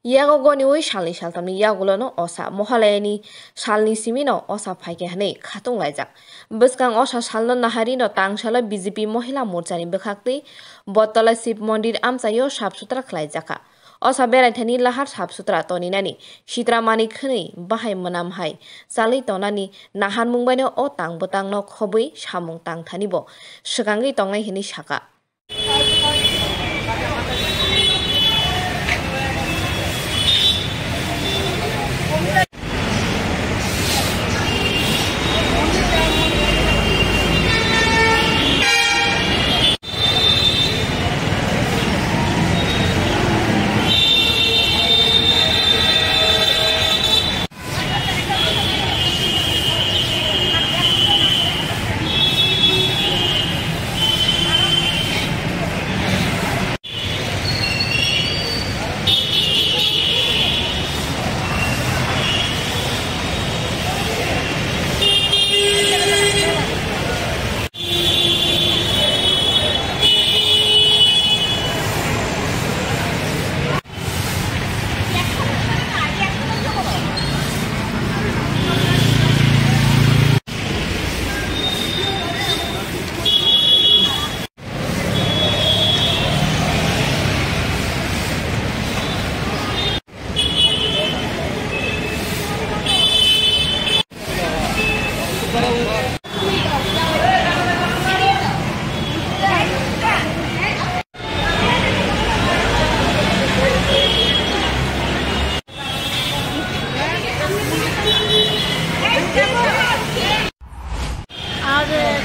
Yago goni ui shalni shaltamni yagulano osa mohalayani shalni simino osa phaike hane khatung laijak. Bwskang osa shalno naharino tangshala BJP Mohila Morchani bwkhakti Bottala Shiv Mondir amchayo sabsutra khlaijaka. Osa beraithani lahar sabsutra toninani Shitramani khni bahai manam hai salai tonani nahan mungbaino o tangbotangno khobui samung tangthanibo swakangi tongnai hini saka.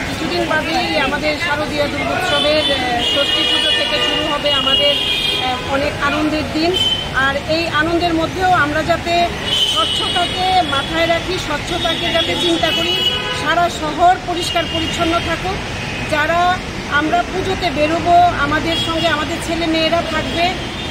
কিছুদিন বাদেই আমাদের শারদীয় দুর্গোৎসবের ষষ্ঠী পুজো থেকে শুরু হবে আমাদের অনেক আনন্দের দিন। আর এই আনন্দের মধ্যেও আমরা যাতে স্বচ্ছতাকে মাথায় রাখি, স্বচ্ছতাকে যাতে চিন্তা করি, সারা শহর পরিষ্কার পরিচ্ছন্ন থাকুক। যারা আমরা পুজোতে বেরোবো, আমাদের সঙ্গে আমাদের ছেলে মেয়েরা থাকবে,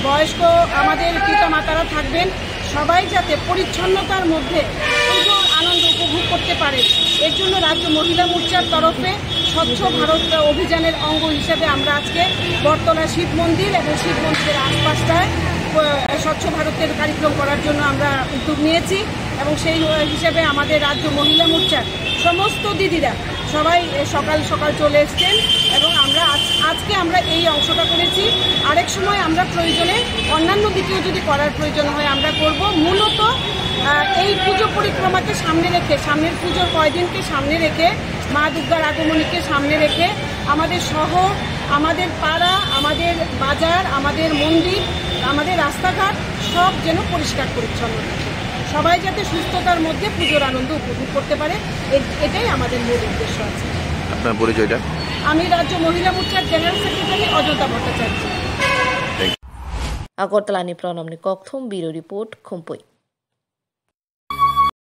বয়স্ক আমাদের পিতামাতারা থাকবেন, সবাই যাতে পরিচ্ছন্নতার মধ্যে পুজোর আনন্দ উপভোগ করতে পারে। এর জন্য রাজ্য মহিলা মোর্চার তরফে স্বচ্ছ ভারত অভিযানের অঙ্গ হিসেবে আমরা আজকে বটতলা শিব মন্দির এবং শিব মন্দিরের আশপাশটায় স্বচ্ছ ভারতের কার্যক্রম করার জন্য আমরা উদ্যোগ নিয়েছি এবং সেই হিসেবে আমাদের রাজ্য মহিলা মোর্চার সমস্ত দিদিরা সবাই সকাল সকাল চলে এসছেন এবং আজকে আমরা এই অংশটা করেছি। আরেক সময় আমরা প্রয়োজনে অন্যান্য দিকেও যদি করার প্রয়োজন হয় আমরা করব। মূলত এই পুজো পরিক্রমাকে সামনে রেখে, সামনের পুজোর কয়দিনকে সামনে রেখে, মা দুর্গার আগমনীকে সামনে রেখে আমাদের শহর, আমাদের পাড়া, আমাদের বাজার, আমাদের মন্দির, আমাদের রাস্তাঘাট সব যেন পরিষ্কার পরিচ্ছন্ন থাকে, সবাই যাতে সুস্থতার মধ্যে পুজোর আনন্দ উপভোগ করতে পারে, এটাই আমাদের মূল উদ্দেশ্য আছে। আপনার পরিচয়টা? আমি রাজ্য মহিলা মোর্চার জেনারেল সেক্রেটারি অযোধ্যা ভট্টাচার্য। আগরতলানি প্রণামনি ককথুম ব্যুরো রিপোর্ট খুমপুই।